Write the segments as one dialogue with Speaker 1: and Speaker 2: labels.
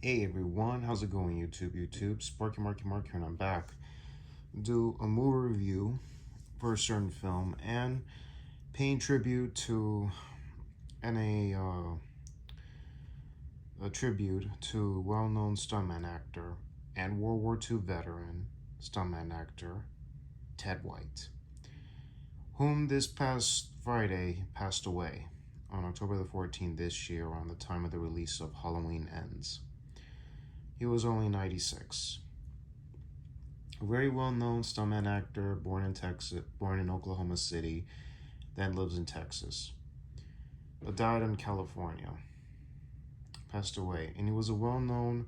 Speaker 1: Hey everyone, how's it going YouTube? Sparky Marky, and I'm back. Do a movie review for a certain film and paying tribute to and a tribute to well-known stuntman actor and World War II veteran stuntman actor Ted White, whom this past Friday passed away on October the 14th this year around the time of the release of Halloween Ends. He was only 96. A very well-known stuntman actor, born in Oklahoma City, then lives in Texas, but died in California. Passed away, and he was a well-known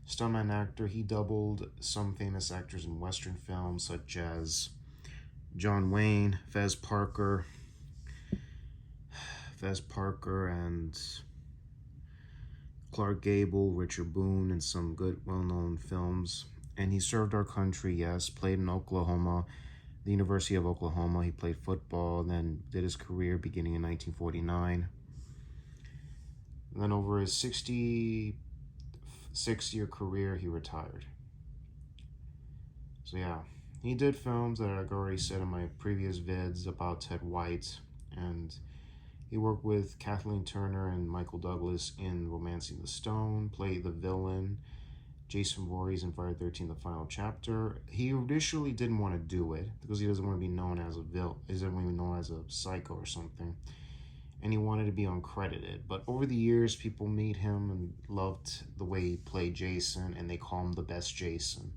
Speaker 1: stuntman actor. He doubled some famous actors in Western films such as John Wayne, Fez Parker, and Clark Gable, Richard Boone, and some good well-known films. And he served our country, yes, played in Oklahoma, the University of Oklahoma. He played football, then did his career beginning in 1949. And then over his 66-year career, he retired. So yeah, he did films that I've already said in my previous vids about Ted White, and he worked with Kathleen Turner and Michael Douglas in Romancing the Stone, played the villain, Jason Voorhees in Friday the 13th, the final chapter. He initially didn't want to do it because he doesn't want to be known as a villain, he doesn't want to be known as a psycho or something. And he wanted to be uncredited. But over the years, people meet him and loved the way he played Jason, and they call him the best Jason.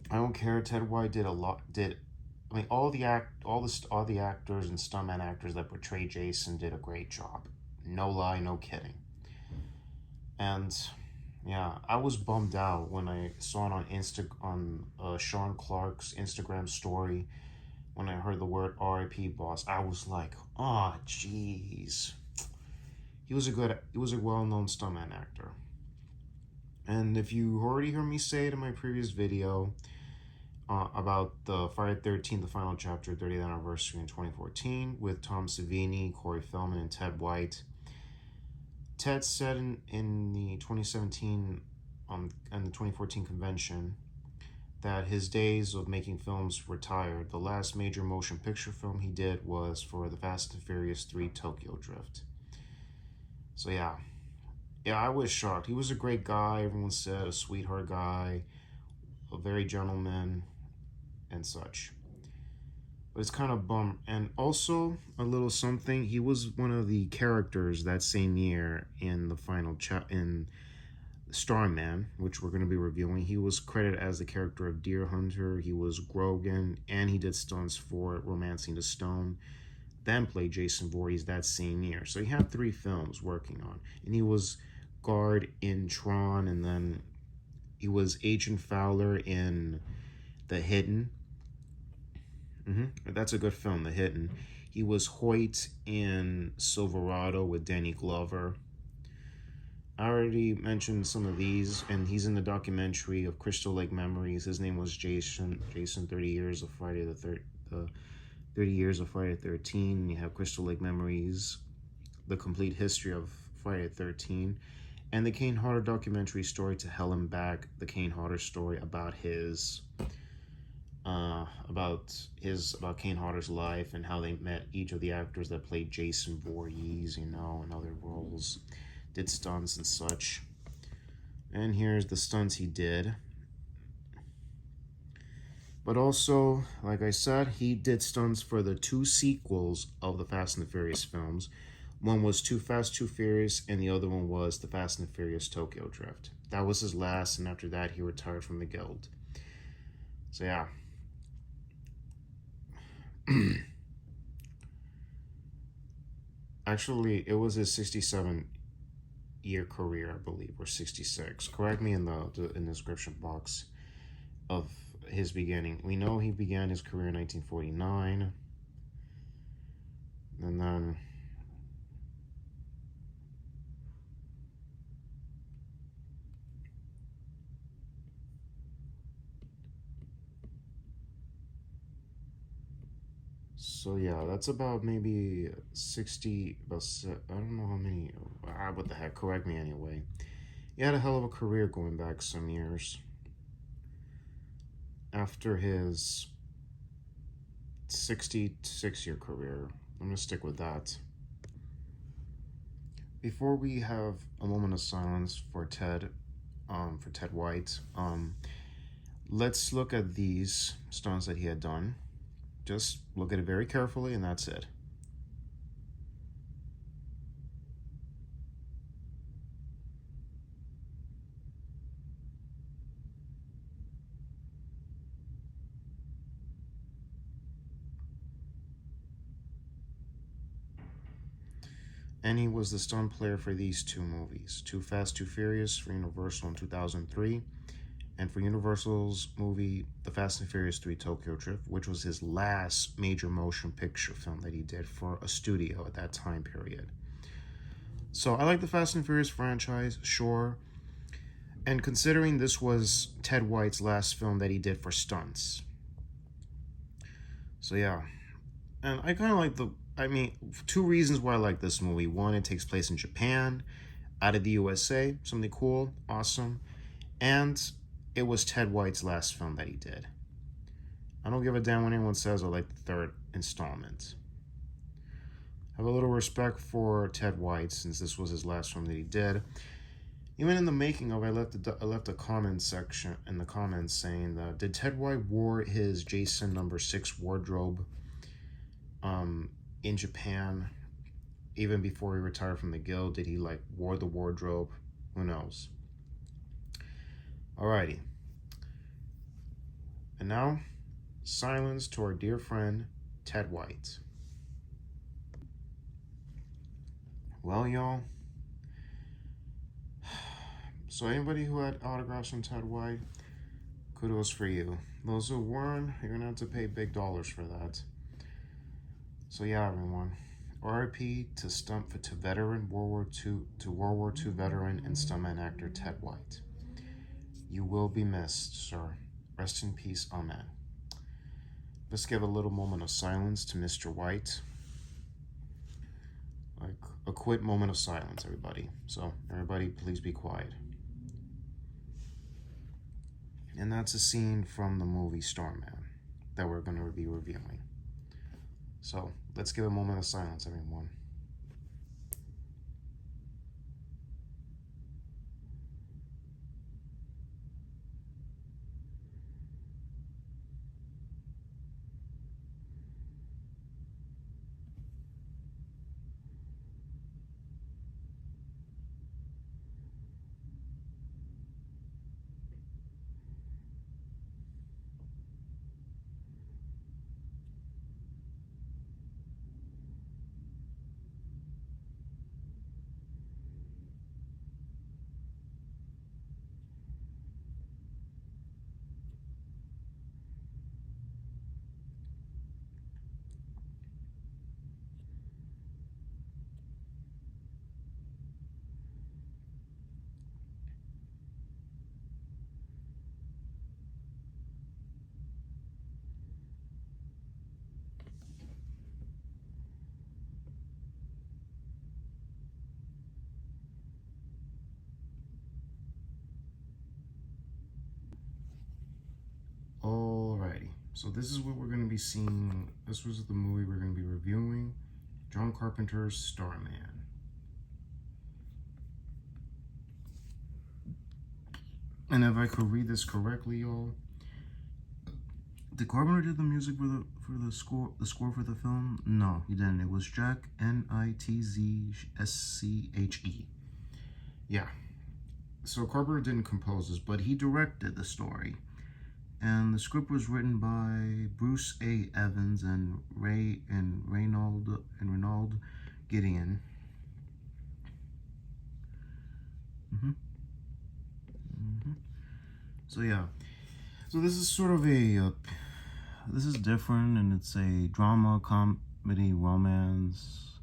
Speaker 1: I don't care. Ted White did all the actors and stuntman actors that portrayed Jason did a great job. No lie, no kidding. And yeah, I was bummed out when I saw it on Sean Clark's Instagram story. When I heard the word R.I.P. boss, I was like, oh, jeez. He was a well-known stuntman actor. And if you already heard me say it in my previous video about the Friday the 13th, the final chapter, 30th anniversary in 2014, with Tom Savini, Corey Feldman, and Ted White, Ted said in the 2017 and the 2014 convention that his days of making films retired. The last major motion picture film he did was for the Fast and Furious 3 Tokyo Drift. So yeah, I was shocked. He was a great guy, everyone said, a sweetheart guy, a very gentleman, and such. But it's kind of bummed. And also, a little something, he was one of the characters that same year in the final in StarMan, which we're going to be reviewing. He was credited as the character of Deer Hunter. He was Grogan, and he did stunts for Romancing the Stone. Then played Jason Voorhees that same year. So he had 3 films working on. And he was Guard in Tron, and then he was Agent Fowler in The Hidden. That's a good film, The Hidden. He was Hoyt in Silverado with Danny Glover. I already mentioned some of these, and he's in the documentary of Crystal Lake Memories. His name was Jason. 30 years of Friday the 30 years of Friday the 13th. You have Crystal Lake Memories, the complete history of Friday the 13th, and the Kane Hodder documentary story To Hell and Back. The Kane Hodder story about Kane Hodder's life and how they met each of the actors that played Jason Voorhees, and other roles. Did stunts and such. And here's the stunts he did. But also, like I said, he did stunts for the 2 sequels of the Fast and the Furious films. One was Too Fast, Too Furious, and the other one was The Fast and the Furious Tokyo Drift. That was his last, and after that, he retired from the guild. So yeah. Actually, it was his 67-year career, I believe, or 66. Correct me in the description box of his beginning. We know he began his career in 1949, and then so yeah, that's about maybe 60, I don't know how many, what the heck, correct me anyway. He had a hell of a career going back some years. After his 66-year career, I'm gonna stick with that. Before we have a moment of silence for Ted White, let's look at these stunts that he had done. Just look at it very carefully, and that's it. And he was the stunt player for these two movies, Too Fast, Too Furious for Universal in 2003, and for Universal's movie, The Fast and Furious 3 Tokyo Drift, which was his last major motion picture film that he did for a studio at that time period. So I like the Fast and Furious franchise, sure. And considering this was Ted White's last film that he did for stunts. So yeah. And I kind of like two reasons why I like this movie. One, it takes place in Japan, out of the USA, something cool, awesome. And it was Ted White's last film that he did. I don't give a damn what anyone says I like the third installment. Have a little respect for Ted White since this was his last film that he did. Even in the making of, I left a comment section in the comments saying that did Ted White wore his Jason number 6 wardrobe in Japan even before he retired from the guild? Did he wore the wardrobe? Who knows? Alrighty. And now, silence to our dear friend Ted White. Well, y'all. So anybody who had autographs from Ted White, kudos for you. Those who weren't, you're gonna have to pay big dollars for that. So yeah, everyone. RIP to veteran World War II veteran and stuntman actor Ted White. You will be missed, sir. Rest in peace, amen. Let's give a little moment of silence to Mr. White. Like a quick moment of silence, everybody. So everybody, please be quiet. And that's a scene from the movie StarMan that we're going to be reviewing. So let's give a moment of silence, everyone. Alrighty, so this is what we're going to be seeing. This was the movie we're going to be reviewing, John Carpenter's StarMan. And if I could read this correctly, y'all, did Carpenter do the music for the score for the film? No, he didn't. It was Jack Nitzsche. Yeah. So Carpenter didn't compose this, but he directed the story. And the script was written by Bruce A. Evans and Reynold Gideon. So yeah, so this is sort of this is different, and it's a drama, comedy, romance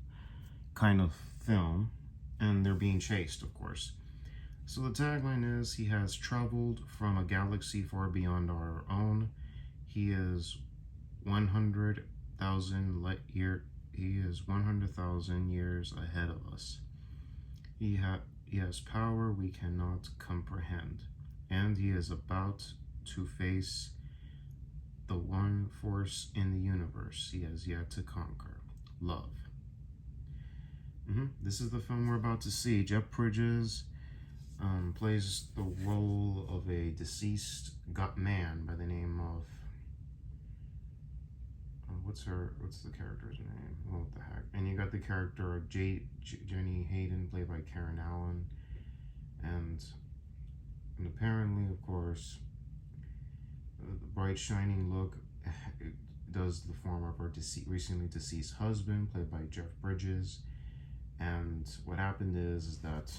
Speaker 1: kind of film, and they're being chased, of course. So the tagline is, he has traveled from a galaxy far beyond our own. He is 100,000 years ahead of us. He He has power we cannot comprehend, and he is about to face the one force in the universe he has yet to conquer: love. This is the film we're about to see. Jeff Bridges plays the role of a deceased man by the name of what's the character's name? What the heck? And you got the character of Jenny Hayden, played by Karen Allen, and apparently, of course, the bright shining look does the form of her recently deceased husband, played by Jeff Bridges. And what happened is that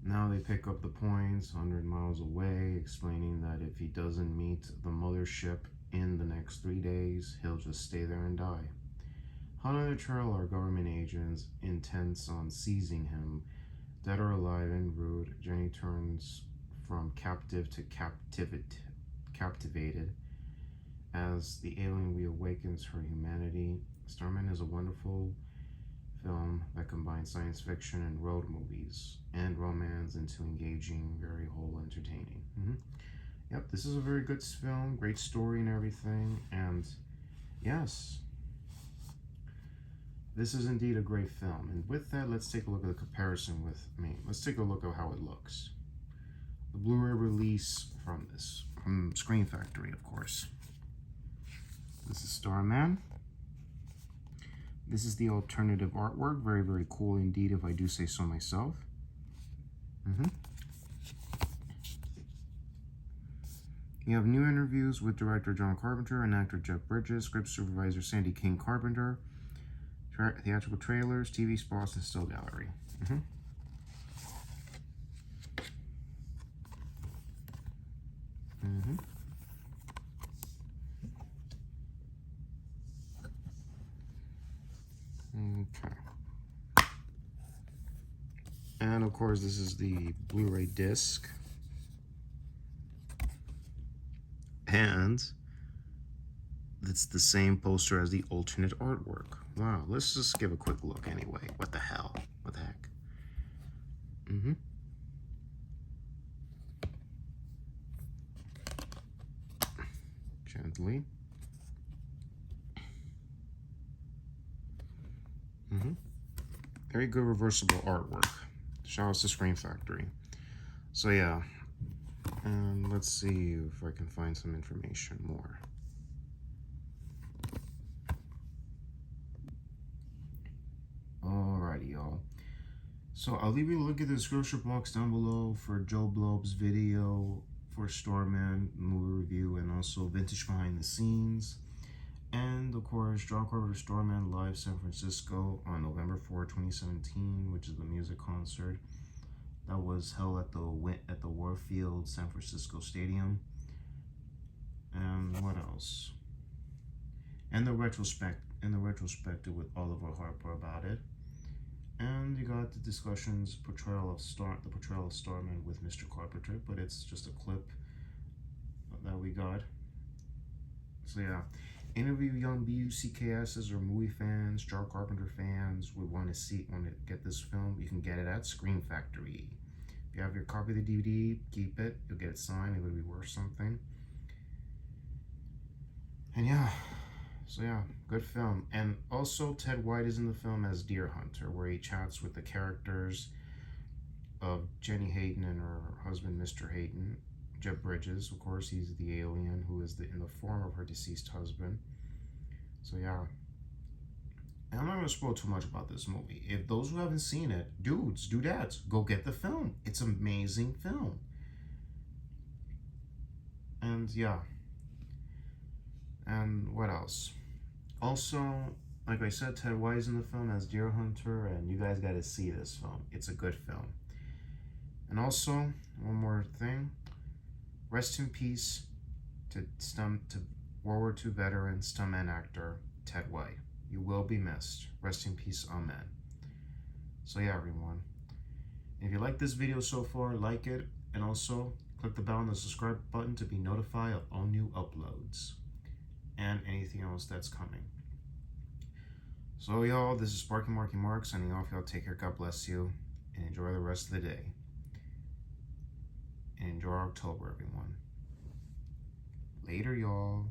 Speaker 1: now they pick up the points 100 miles away, explaining that if he doesn't meet the mothership in the next 3 days, he'll just stay there and die. Hot on the trail are government agents intent on seizing him. Dead or alive, en route, Jenny turns from captive to captivated as the alien reawakens her humanity. StarMan is a wonderful film that combines science fiction and road movies and romance into engaging, very whole entertaining. Yep, this is a very good film, great story and everything, and yes, this is indeed a great film. And with that, let's take a look at the comparison with let's take a look at how it looks. The Blu-ray release from this, from Screen Factory, of course. This is StarMan. This is the alternative artwork. Very, very cool indeed, if I do say so myself. You have new interviews with director John Carpenter and actor Jeff Bridges, script supervisor Sandy King Carpenter, theatrical trailers, TV spots, and still gallery. Okay. And of course, this is the Blu-ray disc. And it's the same poster as the alternate artwork. Wow, let's just give a quick look anyway. What the hell? What the heck? Gently. Very good reversible artwork. Shout out to Screen Factory. So yeah, and let's see if I can find some information more. Alrighty, y'all. So I'll leave you a link in the description box down below for Joe Blob's video for StarMan movie review, and also vintage behind the scenes. And of course, John Carpenter StarMan Live San Francisco on November 4, 2017, which is the music concert that was held at the Warfield San Francisco Stadium. And what else? And the retrospective with Oliver Harper about it. And you got the discussions, the portrayal of StarMan with Mr. Carpenter, but it's just a clip that we got. So yeah, interview young BUCKSs or movie fans, John Carpenter fans would want to get this film. You can get it at Screen Factory. If you have your copy of the DVD, keep it. You'll get it signed. It would be worth something. And yeah. So yeah, good film. And also Ted White is in the film as Deer Hunter, where he chats with the characters of Jenny Hayden and her husband, Mr. Hayden. Jeff Bridges, of course, he's the alien who is in the form of her deceased husband. So yeah. And I'm not going to spoil too much about this movie. If those who haven't seen it, dudettes, go get the film. It's an amazing film. And yeah. And what else? Also, like I said, Ted White is in the film as Deer Hunter, and you guys got to see this film. It's a good film. And also, one more thing. Rest in peace to World War II veteran, stuntman actor, Ted White. You will be missed. Rest in peace, amen. So yeah, everyone. If you like this video so far, like it, and also click the bell on the subscribe button to be notified of all new uploads and anything else that's coming. So y'all, this is Sparky Marky Mark signing off. Y'all take care. God bless you. and enjoy the rest of the day. And enjoy October, everyone. Later, y'all.